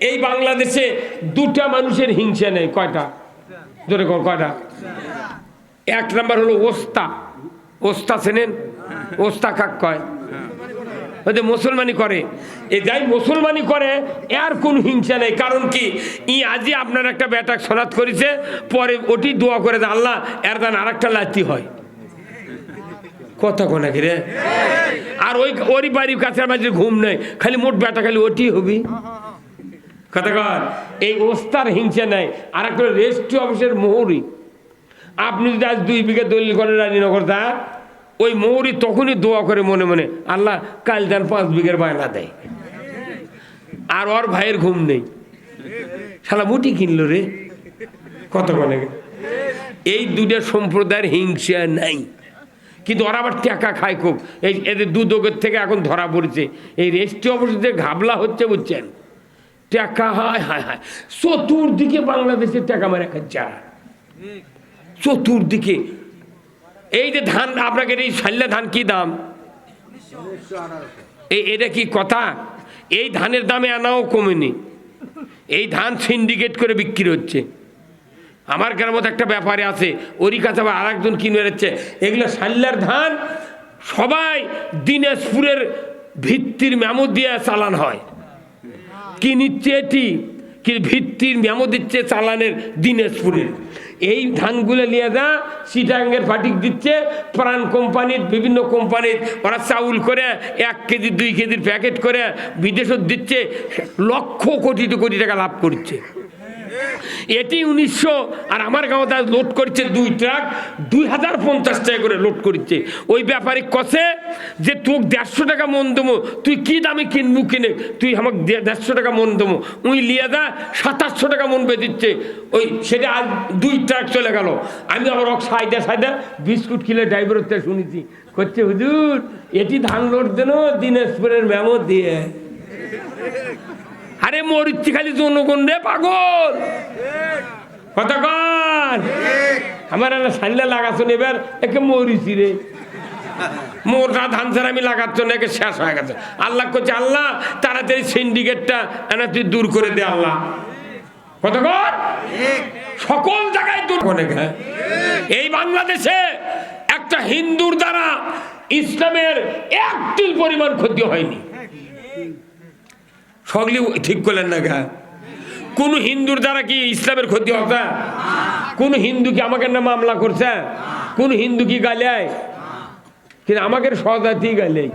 এই বাংলাদেশে দুটা মানুষের হিংসা নেই। কয়টা? জোরে কয়টা? এক নাম্বার হলো ওস্তা। ওস্তা চেনেন? ওস্তা কাক কয়? ওই যে মুসলমানি করে, এ যাই মুসলমানি করে এর কোন হিংসা নেই। কারণ কি, ই আজি আপনার একটা বেটা সনাত করেছে, পরে ওটি দোয়া করে যে আল্লাহ এর দান আর একটা লাতি হয়। কথা কোনা কি রে? আর ওই বাড়ির কাছে মাঝে ঘুম নেই, খালি মোট বেটা খালি ওটি হবি। কথা কর, এই ওস্তার হিংসা নাই। আর একটা রেজিস্ট্রি অফিসের মোহরি। আপনি যদি আজ 2 বিঘা দলিল করেন রানীনগর দা, ওই মৌরি তখনই দোয়া করে মনে মনে, আল্লাহ কাল যান 5 বিঘের বায়না দেয়। আর ওর ভাইয়ের ঘুম নেই, শালা মুটি কিনলো রে। কত মানে এই দুটা সম্প্রদায়ের হিংসা নাই, কিন্তু ওরা আবার টাকা খায় খুব। এই এদের দুদকের থেকে এখন ধরা পড়েছে, এই রেজিস্ট্রি অফিসে ঘাবলা হচ্ছে বুঝছেন। টাকা হায় হায় হায়, চতুর্দিকে বাংলাদেশে টাকা মারা খাচ্ছে, চতুর্দিকে। এই যে ধান, আপনাকে এই শাল্লা ধান কি দাম? এটা কি কথা? এই ধানের দামে আনাও কমেনি, এই ধান সিন্ডিকেট করে বিক্রি হচ্ছে। আমার গ্রামে একটা ব্যাপারে আছে, ওরই কাছে আবার আর একজন কিনে যাচ্ছে। এগুলো শাল্লার ধান, সবাই দিনাজপুরের ভিত্তির মেমো দিয়ে চালান হয়। কি নিচ্ছে এটি, কি ভিত্তির মেমো দিচ্ছে চালানের দিনাজপুরের। এই ধানগুলো নিয়ে যা চিটাঙ্গের ফাটিক দিচ্ছে, প্রাণ কোম্পানির, বিভিন্ন কোম্পানির ওরা চাউল করে 1 কেজি 2 কেজির প্যাকেট করে বিদেশত দিচ্ছে, লক্ষ কোটি কোটি টাকা লাভ করছে। এটি 1900, আর আমার গাঁওতে লোড করছে 2 ট্রাক 2050 টাকা করে লোড করছে। ওই ব্যাপারে কষে যে তোকে 150 টাকা মন দেবো, তুই কি দামে কিনবু, কিনে তুই আমাকে 150 টাকা মন দেবো, উই লিয়ে যা 2700 টাকা মন বেঁধিচ্ছে। ওই সেটা আজ 2 ট্রাক চলে গেল। আমি আবার সাইডা বিস্কুট কিনে ড্রাইভারের থেকে শুনেছি, করছে হুজুর এটি ধান লোড দেন দিনাজপুরের মেমো দিয়ে। আরে মরিচ্ছি খালি জনগণ রে পাগল। কতক্ষণ আমার সাইলা লাগাচ্ছ এবার একে মরিছি রে, মোটা ধান ছাড়া আমি লাগাচ্ছ না, একে শেষ হয়ে গেছে। আল্লাহ করছে, আল্লাহ তাড়াতাড়ি সিন্ডিকেটটা এনে তুই দূর করে দে আল্লাহ। কতক্ষণ সকল জায়গায় দূর করে। এই বাংলাদেশে একটা হিন্দুর দ্বারা ইসলামের 1 তিল পরিমাণ ক্ষতি হয়নি। সকলে ঠিক করলেন না গা? কোন হিন্দুর দ্বারা কি ইসলামের ক্ষতি হচ্ছে? কোন হিন্দু কি আমাকে না মামলা করছে? কোন হিন্দু কি গালে? কিন্তু আমাকে সজাতি গালে।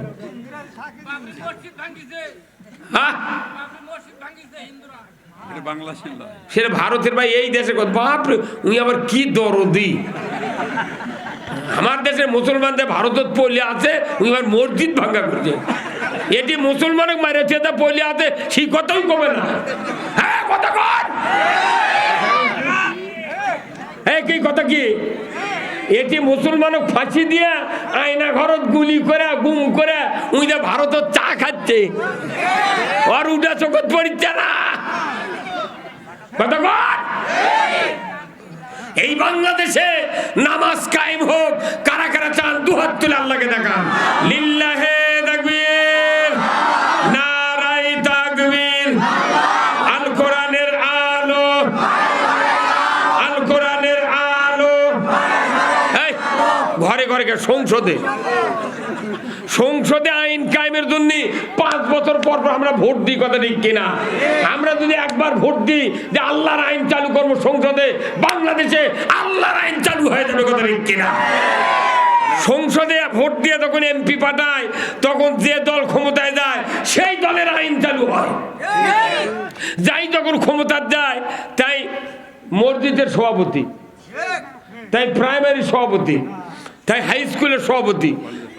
সেটা ভারতের ভাই, এই দেশে বাপরে উনি আবার কি দরদি। আমার দেশের মুসলমানদের ভারতত পল্লী আছে, উনি আবার মসজিদ ভাঙ্গা করছে। এটি মুসলমান মারেছে তা পল্লী আছে, সেই কথাই কবে না। হ্যাঁ কথা কর, কি কথা কি? এটি মুসলমান ফাঁসি দিয়া আয়না ঘরত গুলি করে গুম করে উই ভারত চা খাচ্ছে, আর উঠা চোখত পড়ছে না। কথা কর। এই বাংলাদেশে নামাজ কায়েম হোক। কারা কারা চান 2 হাত তুলে আল্লাহকে দেখান। লিল্লাহে তাকবীর, নারায়ে তাকবীর। আল কোরআনের আলো, আল কোরআনের আলো। এই ঘরে ঘরে সংসদে আইন কায়েমের জন্য 5 বছর পর পর আমরা ভোট দিই, কথা ঠিক কিনা? আমরা যদি একবার ভোট দিই যে আল্লাহর আইন চালু করবো সংসদে, বাংলাদেশে আল্লাহর আইন চালু হয়ে যাবে, কথা ঠিক কিনা? সংসদে ভোট দিয়ে তখন এমপি পাঠায়, তখন যে দল ক্ষমতায় যায় সেই দলের আইন চালু হয়। যাই যখন ক্ষমতা যায়, তাই মসজিদের সভাপতি, তাই প্রাইমারি সভাপতি, তাই হাই স্কুলের সভাপতি,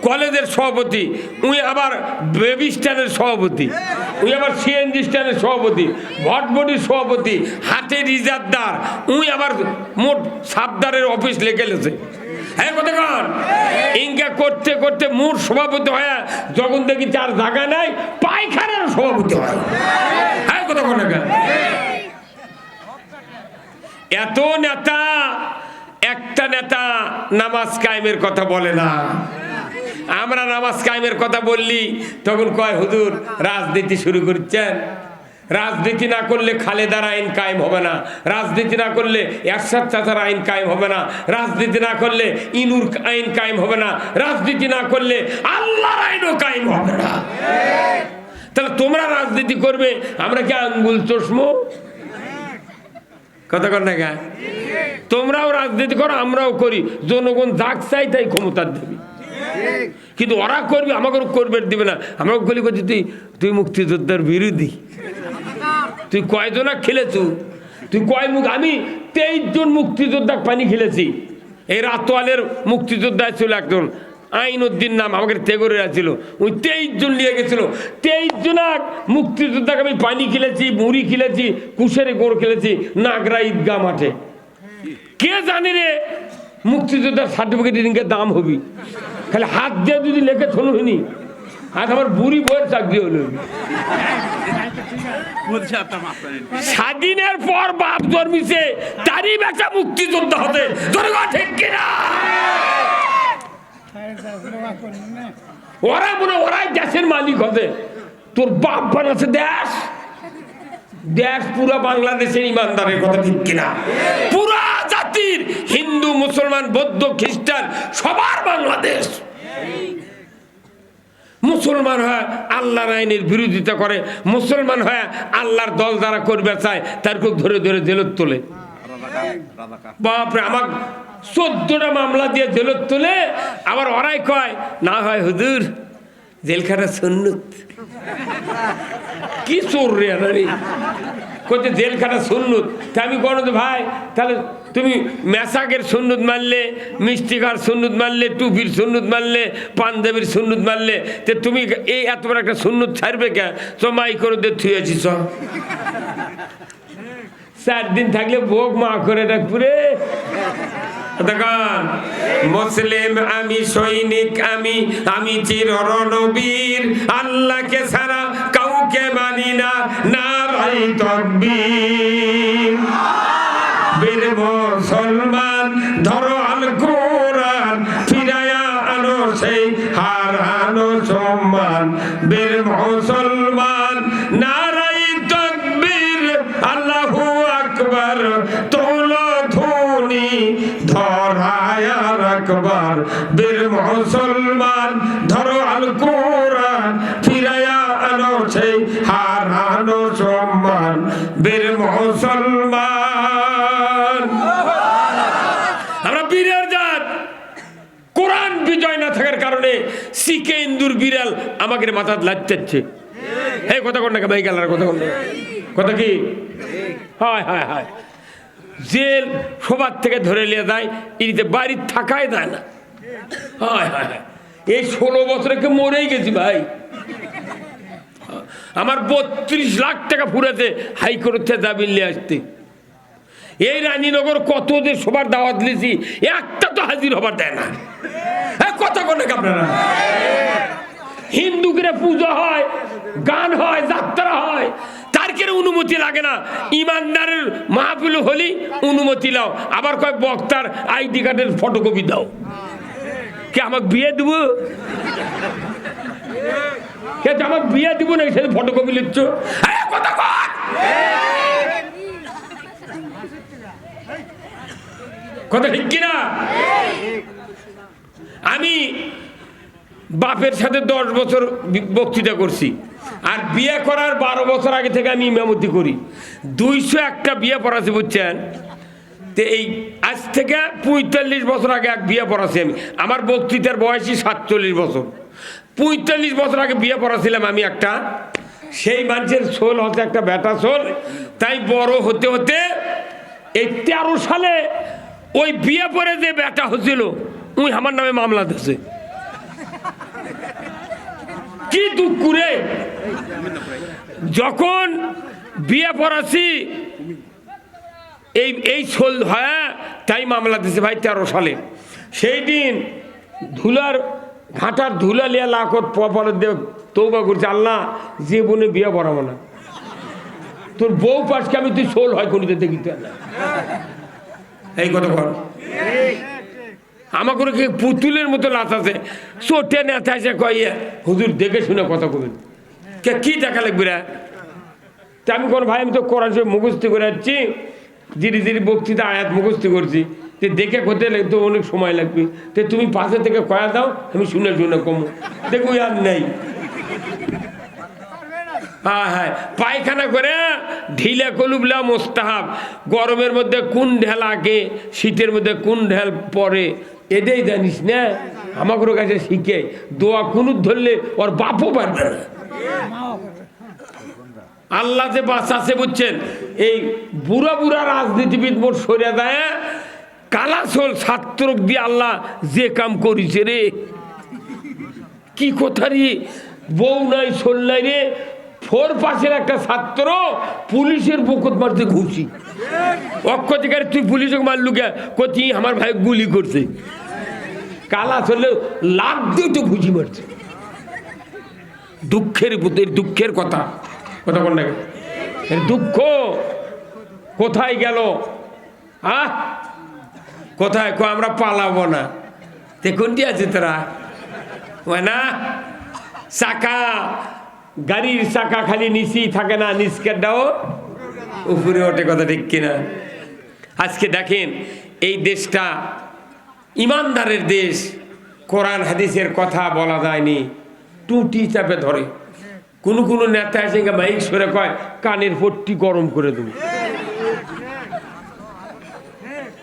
কলেজের সভাপতি, উনি আবার বেবি স্ট্যান্ডের সভাপতি, উনি আবার সিএনজি স্ট্যান্ডের সভাপতি, ভটভটির সভাপতি, হাটের ইজারদার, উনি আবার মোট সাবদারের অফিস লেগেছে। হ্যাঁ কথা কন। ইনকা করতে করতে মোট সভাপতি হয়, যখন দেখি 4 জায়গা নাই পায়খানার সভাপতি হয়। হ্যাঁ কথা কন। এত নেতা, একটা নেতা নামাজ কায়েমের কথা বলে না। আমরা নামাজ কায়েমের কথা বললি তখন কয় হুজুর রাজনীতি শুরু করছেন। রাজনীতি না করলে খালেদার আইন কায়েম হবে না, রাজনীতি না করলে এরশাদ চাচার আইন কায়েম হবে না, রাজনীতি না করলে ইনুর আইন কায়েম হবে না, রাজনীতি না করলে আল্লাহর আইনও কায়েম হবে না। তাহলে তোমরা রাজনীতি করবে, আমরা কি আঙ্গুল চশমো? কথা কর না গা? তোমরাও রাজনীতি করো, আমরাও করি, জনগণ যাক চাই তাই ক্ষমতার দেবে, কিন্তু ওরা করবে, আমাকে করবে দিবে না। আমরা গলি করছি তুই মুক্তিযোদ্ধার বিরোধী, তুই কয়জনা খেলেছু, তুই কয় মুখ? আমি 23 জন মুক্তিযোদ্ধা পানি খেলেছি। এই রাতোয়ালের মুক্তিযোদ্ধা ছিল একজন আইনউদ্দিন নাম, আমাকে তেগরে ছিল, ওই 23 জন নিয়ে গেছিল। 23 জন মুক্তিযোদ্ধাকে আমি পানি খেলেছি, মুড়ি খেলেছি, কুশেরে গোড় খেলেছি নাগরা ঈদগাহ মাঠে। কে জানি রে মুক্তিযোদ্ধার সার্টিফিকেটের দাম হবি, খালি হাত দিয়ে যদি লেখে শোনো হইনি, আজ আমার বুড়ি বইয়ের চাকরি হলো। স্বাধীনের পর বাপ জন্মিছে, তারই বেচা মুক্তিযোদ্ধা হতে, ঠিক কিনা? ওরা মনে ওরাই দেশের মালিক হতে, তোর বাপ বানাচ্ছে দেশ, দেশ পুরা বাংলাদেশের ইমানদারের কথা, ঠিক কিনা? পুরা জাতির, হিন্দু মুসলমান বৌদ্ধ খ্রিস্টান সবার বাংলাদেশ। মুসলমান হয় আল্লাহর আইনের বিরোধিতা করে, মুসলমান হয় আল্লাহর দল যারা করবে চায় তার খুব ধরে ধরে জেলত তোলে। বাপরে, আমার 14টা মামলা দিয়ে জেলত তোলে, আবার ওরাই কয় না হয় হুজুর জেলখানা সুন্নত। কি চোর রে আনারি করছে জেলখানা সুন্নত। তা আমি বলো তো ভাই, তাহলে তুমি মেসাকের সুন্নত মানলে, মিষ্টিকার সুন্নত মানলে, টুপির সুন্নত মানলে, পাঞ্জাবির সুন্নত মানলে, তো তুমি এই এত বড় একটা সুন্নত ছাড়বে কে? তো মাই করে দিয়ে থুয়েছি, 4 দিন থাকলে ভোগ মা করে ডাকপুরে। মুসলিম আমি, সৈনিক আমি, আমি চির রণবীর, আল্লাহকে ছাড়া কাউকে মানি না, নারায়ে তাকবীর। বীর মুসলমান ধরো আল কোরআন, ফিরায়া আনো সেই হারানো সম্মান। বীর মুসলমান নারায়ে তাকবীর, আল্লাহু আকবার, তোলো ধুনি ধরায়া রাখবার। বীর মুসলমান ধরো আল কোরআন, ফিরায়া আনো সেই হারানো সম্মান। বীর মুসলমান, আমরা বীরের জাত। কোরআন বিজয় না থাকার কারণে শিখে ইন্দুর বিড়াল আমাকে মাথায় লাগতেছে। এই কথা কর না ভাই, গেলার কথা কর না, কথা কি? হায় হায় হায়, জেল সবার থেকে ধরে নিয়ে যায়, ইনিতে বাড়ির থাকাই দেয় না। হায় হায় হায়, এই 16 বছরে কে মরেই গেছি ভাই। আমার 32 লাখ টাকা ফুরেছে হাইকোর্ট থেকে জামিন নিয়ে আসতে। এই রানীনগর কত যে সবার দাওয়াত দিয়েছি, একটা তো হাজির হবার দেয় না। কথা বলে আপনারা, হিন্দুকে পুজো হয়, গান হয়, যাত্রা হয়, তার কেন অনুমতি লাগে না? ইমানদারের মাহফিল হলি অনুমতি লাও, আবার কয় বক্তার আইডি কার্ডের ফটোকপি দাও। কে আমাকে বিয়ে দেবো? কে আমাকে বিয়ে দিব না, সে ফটোকপি লিখছ? কথা কর, কথা ঠিক কিনা? আমি বাপের সাথে 10 বছর বক্তৃতা করছি, আর বিয়ে করার 12 বছর আগে থেকে আমি ইমামতি করি। 201টা বিয়ে পড়াছি, বুঝছেন? তো এই আজ থেকে 45 বছর আগে এক বিয়ে পড়াছি আমি। আমার বক্তৃতার বয়সই 47 বছর। 45 বছর আগে বিয়ে পড়াছিলাম আমি একটা। সেই মানুষের সোল হচ্ছে একটা বেটা সোল। তাই বড় হতে হতে এই 13 সালে ওই বিয়ে পরে যে বেটা হচ্ছিল ওই আমার নামে মামলা দিয়েছে। কি দুঃখ রে! যখন বিয়ে পড়াছি এই সোল, হ্যাঁ তাই মামলা দিয়েছে ভাই 13 সালে। সেই দিন ধুলার ঘাটার ধুলা লিয়া লাখত পরে দেব তৌবা করছে, আল্লাহ জীবনে বিয়ে পড়াবো না, তোর বউ পাশকে আমি তুই সোল হয় কোনিতে দেখিতে না। এই কথা কর, আমাকে কি পুতুলের মতো লাচ আছে, চোটে নেতা এসে কয়ে হুজুর দেখে শুনে কথা কবেন, কে কি দেখা লাগবে রে? তা আমি কোন ভাই আমি তো কোরআন শরীফ মুখস্থ করে যাচ্ছি, ধীরে ধীরে বক্তৃতা আয়াত মুখস্থ করছি, তো দেখে করতে তো অনেক সময় লাগবে, তো তুমি পাশে থেকে কয়া দাও, আমি শুনে শুনে কমো, দেখো আর নেই। হ্যাঁ হ্যাঁ, পায়খানা করে ঢিলা কলুবলা মোস্তাহাব, গরমের মধ্যে কোন ঢেল আগে, শীতের মধ্যে কোন ঢেল পরে, এটাই জানিস না। আমাদের কাছে শিখে দোয়া কুনুত ধরলে ওর বাপও পারবে না। আল্লাহ যে বাঁচাছে বুঝছেন, এই বুড়া বুড়া রাজনীতিবিদ মোট সরিয়া দেয়, কালাসল ছাত্র দিয়ে আল্লাহ যে কাম করেছে রে, কি কথা রে, বউ নাই সোল নাই রে, 4 পাশের একটা ছাত্র পুলিশের বকত মারতে ঘুষি, অক্ষতিকারী তুই পুলিশকে মারলু কে, কতি আমার ভাই গুলি করছে, কালা চললে লাভ দিয়ে তো ঘুষি মারছে। দুঃখের দুঃখের কথা, কথা কোন লাগে, দুঃখ কোথায় গেল, কোথায় আমরা পালাবো না, তে কোনটি আছে তোরা না, চাকা গাড়ির চাকা খালি নিচেই থাকে না, নিচকেরটাও উপরে ওঠে, কথা ঠিক কিনা। আজকে দেখেন এই দেশটা ইমানদারের দেশ, কোরআন হাদিসের কথা বলা যায়নি, টুটি চাপে ধরে। কোনো কোনো নেতা এসে মাইক সরে কয় কানের পট্টি গরম করে দেব।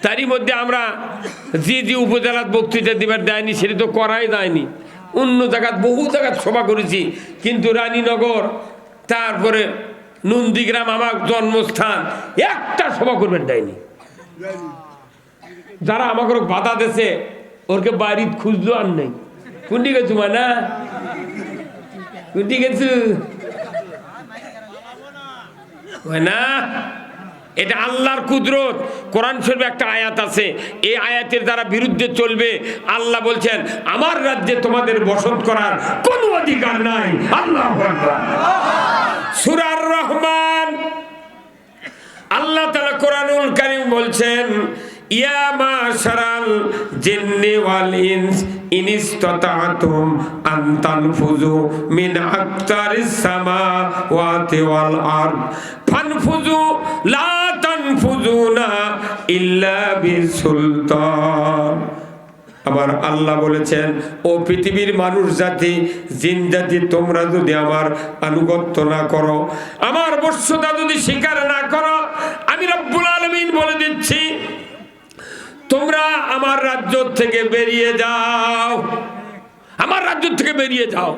তারই মধ্যে আমরা যে উপজেলার বক্তৃতা দিবার দেয়নি সেটা তো করাই যায়নি। অন্য জায়গায় বহু জায়গায় সভা করেছি, কিন্তু রানীনগর তারপরে নন্দীগ্রাম আমার জন্মস্থান, একটা সভা করবেন দেয়নি। যারা আমাকে বাধা দিয়েছে ওরকে বাড়ি খুঁজলো আর নেই, কোনটি গেছু মানে কোনটি গেছু না, এটা আল্লাহর কুদরত। কোরআন শরীফে একটা আয়াত আছে, এই আয়াতের দ্বারা বিরুদ্ধে চলবে, আল্লাহ বলছেন আমার রাজ্যে তোমাদের বসত করার কোনো অধিকার নাই। আল্লাহু আকবার। সূরা আর-রহমান আল্লাহ তাআলা কোরআনুল কারীম বলছেন ইয়া মাশারাল জিন্নি ওয়াল ইনস ইনিসতাতাতুম আন তানফুযু মিন আকতারিস সামাওয়াতি ওয়াল আরদ ফানফুযু লা তানফুযুনা ইল্লা বিসুলতান। আবার আল্লাহ বলেছেন ও পৃথিবীর মানুষ জাতি, জিন জাতি, তোমরা যদি আমার আনুগত্য না করো, আমার বশ্যতা যদি স্বীকার না করো, আমি রব্বুল আলামিন বলে দিচ্ছি তোমরা আমার রাজ্য থেকে বেরিয়ে যাও, আমার রাজ্য থেকে বেরিয়ে যাও।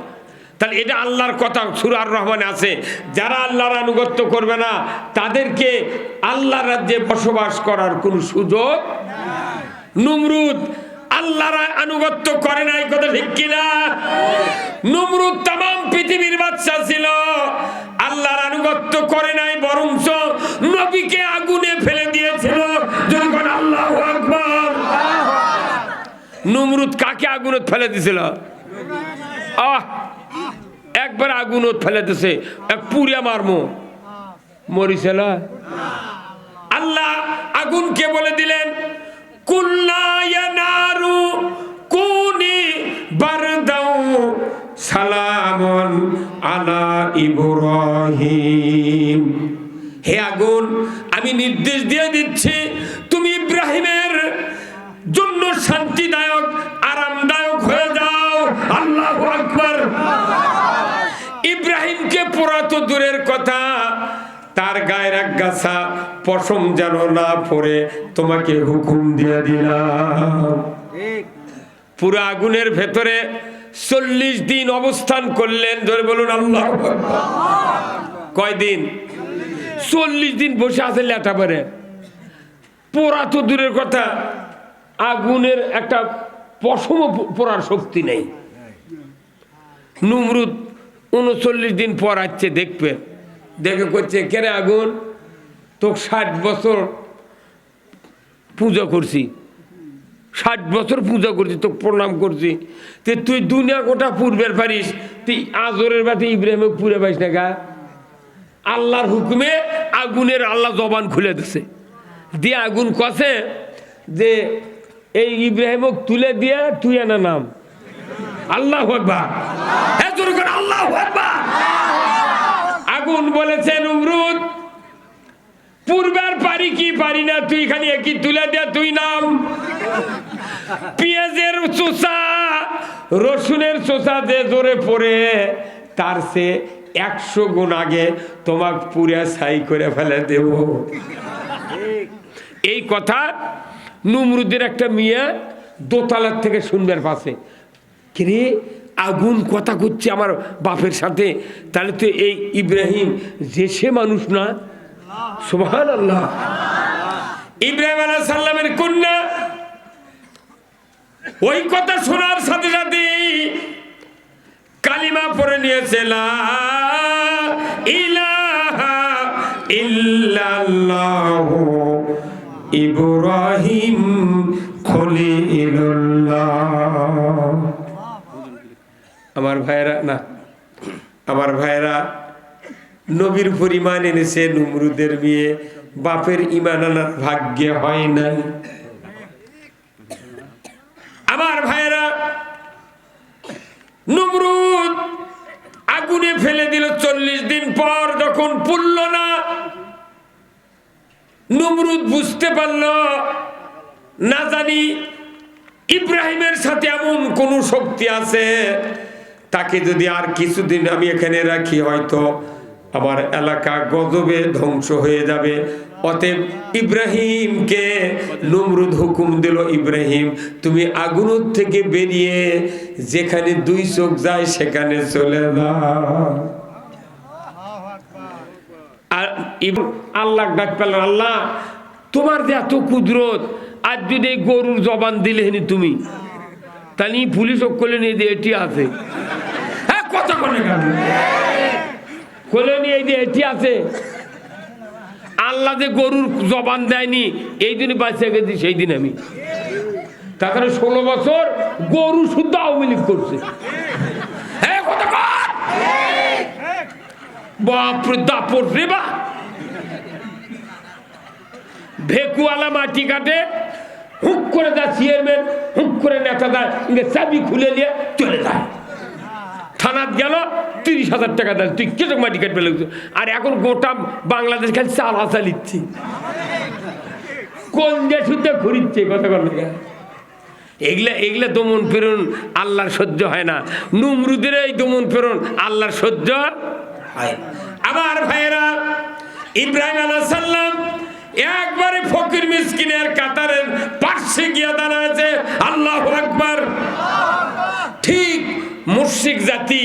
তাহলে এটা আল্লাহর কথা সূরা আর-রহমানে আছে, যারা আল্লাহর আনুগত্য করবে না তাদেরকে আল্লাহর রাজ্যে বসবাস করার কোনো সুযোগ নাই। নমরুদ আল্লাহর আনুগত্য করে নাই, কথা ঠিক কিনা? নমরুদ তাম পৃথিবীর বাদশা ছিল, আল্লাহর আনুগত্য করে নাই, বরঞ্চ নবীকে আগুনে ফেলে দিয়েছিল। যখন আল্লাহু আকবার। নমরুদ কাকে আগুনে ফেলে দিয়েছিল? একবার আগুনে ফেলে দিয়েছে, এক পুরিয়া মারমো মরিছিল। আল্লাহ আগুনকে বলে দিলেন কুল্লা ইয়া নারু কুনি বারদাও সালামুন আলা ইব্রাহিম। হে আগুন, আমি নির্দেশ দিয়ে দিচ্ছি তুমি ইব্রাহিমের জন্য শান্তিদায়ক আরামদায়ক হয়ে যাও। আল্লাহু আকবার। ইব্রাহিমকে পোড়া তো দূরের কথা, তার গায়ের এক গাছা পশম যেন না পড়ে তোমাকে হুকুম দিয়ে দিলাম। পুরো আগুনের ভেতরে 40 দিন অবস্থান করলেন, ধরে বলুন আল্লাহু আকবার। কয়দিন? 40 দিন বসে আছে লেটা পরে, পোড়া তো দূরের কথা, আগুনের একটা পশম পোড়ার শক্তি নেই। নমরুদ 39 দিন পর আসছে, দেখবে, দেখে করছে কেরে আগুন, তো 60 বছর পূজা করছি, 60 বছর পূজা করছি, তো প্রণাম করছি, তুই দুনিয়া গোটা পূর্বের পারিস, তুই আজরের বাতি ইব্রাহিমে পুরে পাইস না গা? আল্লাহর হুকুমে আগুনের আল্লাহ জবান খুলে দিছে, দিয়ে আগুন কষে যে এই ইব্রাহিমক তুলে দিয়ে তুই এনা নাম। আল্লাহু আকবার। আল্লাহু আকবার। আগুন বলেছে নমরুদ পূর্বের পারি কি পারি না, তুই খালি একই তুলে দে, তুই নাম। পেঁয়াজের চোষা রসুনের চোষা যে জোরে পড়ে তার সে 100 গুণ আগে তোমাকে পুরে ছাই করে ফেলে দেব। এই কথা নমরুদের একটা মেয়ে দোতলার থেকে শুনবার পাশে, কিরে আগুন কথা করছে আমার বাপের সাথে, তাহলে তো এই ইব্রাহিম যে সে মানুষ না। সুবহানাল্লাহ। ইব্রাহিম আলাইহিস সালামের কন্যা ওই কথা শোনার সাথে সাথে কালিমা পড়ে নিয়েছে, লা ইলাহা ইল্লাল্লাহু ইব্রাহিম খলিলুল্লাহ। আমার ভাইরা না, আমার ভাইরা নবীর পরিমাণ এনেছে নমরুদের মেয়ে, বাপের ঈমান আনার ভাগ্যে হয় নাই। আমার ভাইরা নমরুদ আগুনে ফেলে দিল। 40 দিন পর যখন পুড়ল না, নমরুদ বুঝতে পারল না জানি ইব্রাহিমের সাথে এমন কোন শক্তি আছে, তাকে যদি আর কিছুদিন আমি এখানে রাখি হয়তো আমার এলাকা গজবে ধ্বংস হয়ে যাবে। অতএব ইব্রাহিমকে নমরুদ হুকুম দিল, ইব্রাহিম তুমি আগুন থেকে বেরিয়ে যেখানে 2 চোখ যায় সেখানে চলে যাও। আর আল্লাহ ডাক পেলেন, আল্লাহ তোমার যে এত কুদরত, আজ যদি গরুর জবান দিলে তুমি, তাহলে পুলিশ করলে নিয়ে যে এটি আছে, হ্যাঁ কথা বলে কোলে নিয়ে এই যে এটি আছে। আল্লাহ যে গরুর জবান দেয়নি এই দিন বাঁচে গেছি, সেই দিন আমি তারপরে 16 বছর গরু শুদ্ধ আওয়ামী লীগ করছে। বাপরে দাপট রে বা, ভেকুয়ালা মাটি কাটে, হুক করে দেয় চেয়ারম্যান, হুক করে নেতা দেয়, চাবি খুলে নিয়ে চলে যায়। থানাত গেল 30,000 টাকা দেয়, তুই কেটে মাটি কাটবে লাগছো। আর এখন গোটা বাংলাদেশ খালি চালা চালিচ্ছে, কোন যে শুদ্ধ ঘুরিচ্ছে কথা বল। এগুলা দমন প্রেরণ আল্লাহর সহ্য হয় না। নমরুদের এই দমন প্রেরণ আল্লাহর সহ্য হয়। আমার ভাইয়েরা ইব্রাহিম আলাইহিস সালাম একবারে ফকির মিসকিনের কাতারের পাশে গিয়ে দাঁড়াচ্ছে। আল্লাহু আকবার। ঠিক মুশরিক জাতি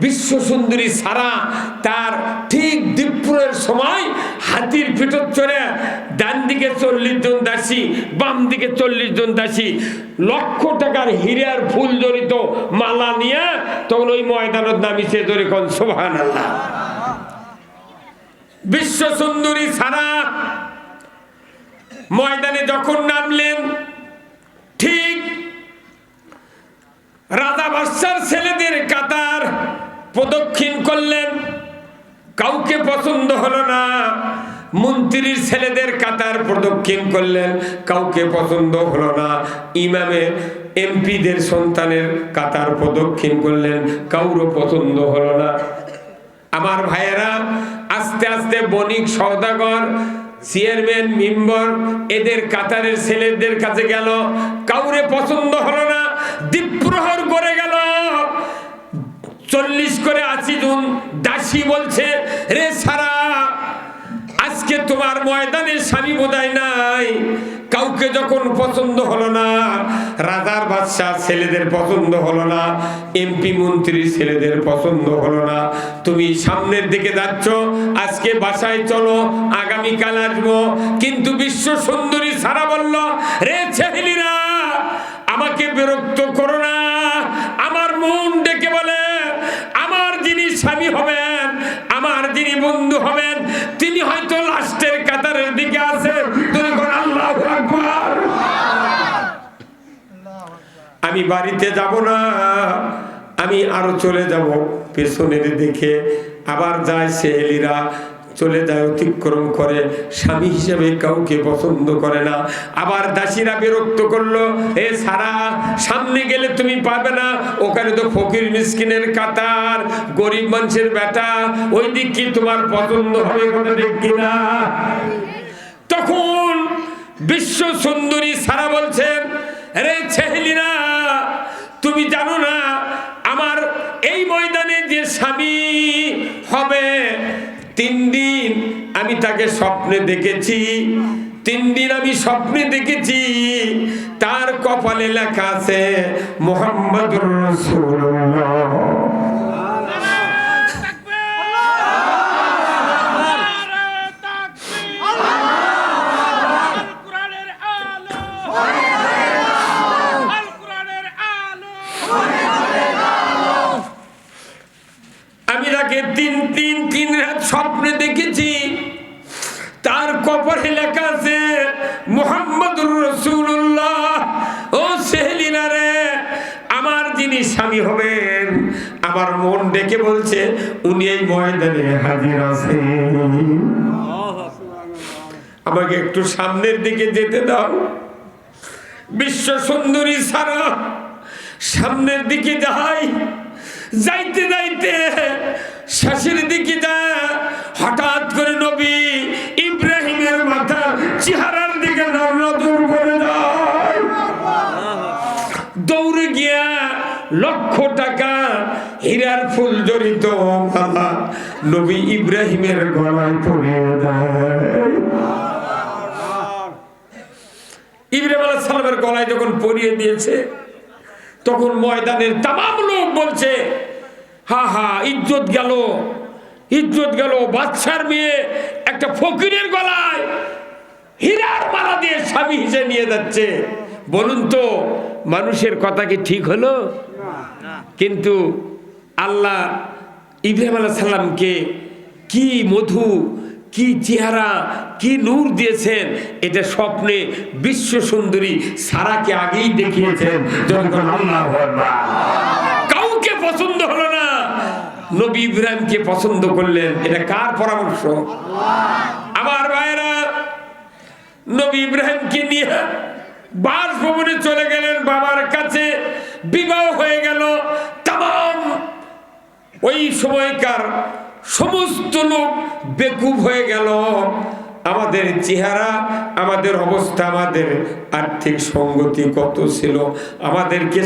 বিশ্ব সুন্দরী সারা তার ঠিক দীপুরের সময় হাতির পিঠত চড়ে ডান দিকে 40 জন দাসী, বাম দিকে 40 জন দাসী, লক্ষ টাকার হীরার ফুল জড়িত মালা নিয়ে তখন ওই ময়দানত নামিছে। ধরে কোন সুবহানাল্লাহ। বিশ্ব সুন্দরী সারা ময়দানে যখন নামলেন, ঠিক রাজা বাদশার ছেলেদের কাতার প্রদক্ষিণ করলেন, কাউকে পছন্দ হলো না। মন্ত্রীর ছেলেদের কাতার প্রদক্ষিণ করলেন, কাউকে পছন্দ হলো না। ইমামের এমপিদের সন্তানের কাতার প্রদক্ষিণ করলেন, কাউরও পছন্দ হলো না। আমার ভাইয়েরা আস্তে আস্তে বণিক সওদাগর চেয়ারম্যান মেম্বার এদের কাতারের ছেলেদের কাছে গেল, কাউরে পছন্দ হলো না। দ্বীপ্রহর করে গেল, 40 করে 80 জন দাসী বলছে, রে সারা আজকে তোমার ময়দানে স্বামী বোধহয় নাই। কাউকে যখন পছন্দ হলো না, রাজার বাদশাহ ছেলেদের পছন্দ হলো না, এমপি মন্ত্রীর ছেলেদের পছন্দ হলো না, তুমি সামনের দিকে যাচ্ছ, আজকে বাসায় চলো, আগামীকাল আসবো। কিন্তু বিশ্ব সুন্দরী সারা বলল, রে ছেলেরা আমাকে বিরক্ত করো না। আমার মন ডেকে বলে, আমার যিনি স্বামী হবেন, আমার যিনি বন্ধু হবেন, তিনি হয়তো লাস্টের কাতারের দিকে আছে। তুমি বল আল্লাহু আকবার। আমি বাড়িতে যাব না, আমি আরো চলে যাব পেছনের দিকে। আবার যায় ছেলেরা চলে যায়, অতিক্রম করে, স্বামী হিসেবে কাউকে পছন্দ করে না। আবার দাসীরা বিরক্ত করলো, এ সারা, সামনে গেলে তুমি পাবে না, ওখানে তো ফকির মিসকিনের কাতার, গরিব মানুষের বেটা, ওই দিক কি তোমার পছন্দ হবে কথা ঠিক কিনা? তখন বিশ্ব সুন্দরী সারা বলছেন, রে ছেলেরা, তুমি জানো না আমার এই ময়দানে যে স্বামী হবে 3 দিন আমি তাকে স্বপ্নে দেখেছি, 3 দিন আমি স্বপ্নে দেখেছি, তার কপালে লেখা আছে মুহাম্মাদুর রাসূলুল্লাহ। আমি তাকে 3 রাত স্বপ্নে দেখেছি, তার কপালে লেখা আছে মুহাম্মাদুর রাসূলুল্লাহ। ও সেহেলিনা রে, আমার যিনি স্বামী হবেন, আমার মন ডেকে বলছে উনি এই ময়দানে হাজির আছেন। আমাকে একটু সামনের দিকে যেতে দাও। বিশ্ব সুন্দরী সারা সামনের দিকে যায়, যাইতে যাইতে শেষের দিকে যায়, হঠাৎ করে নবী ইব্রাহিমের মাথা চেহারার দিকে নজর করে যায়, দৌড়ে গিয়া লক্ষ টাকা হীরার ফুল জড়িত মালা নবী ইব্রাহিমের গলায় পরিয়ে দেয়। ইব্রাহিম আলাইহিস সালামের গলায় যখন পরিয়ে দিয়েছে, তখন ময়দানের তামাম লোক বলছে, হা হা, ইজ্জত গেল, ইজ্জত গেল। বাদশার মেয়ে একটা ফকিরের গলায় হীরার মালা দিয়ে স্বামী হিসেবে নিয়ে যাচ্ছে। বলুন তো, মানুষের কথা কি ঠিক হলো? কিন্তু আল্লাহ ইব্রাহিম আলাইহিস সালামকে কি মধু, কি চেহারা, কি নূর দিয়েছেন, এটা স্বপ্নে বিশ্ব সুন্দরী সারাকে আগেই দেখিয়েছেন। যখন আল্লাহু আকবার, কাউকে পছন্দ হলো না, নবী ইব্রাহিমকে পছন্দ করলেন। এটা কার পরামর্শ? আমার ভাইরা, নবী ইব্রাহিমকে নিয়ে বাসভবনে চলে গেলেন, বাবার কাছে বিবাহ হয়ে গেল। তামাম ওই সময়কার সমস্ত লোক বেকুব হয়ে গেল। আমাদের চেহারা, আমাদের অবস্থা, আমাদের আর্থিক সঙ্গতি কত ছিল, আমাদেরকে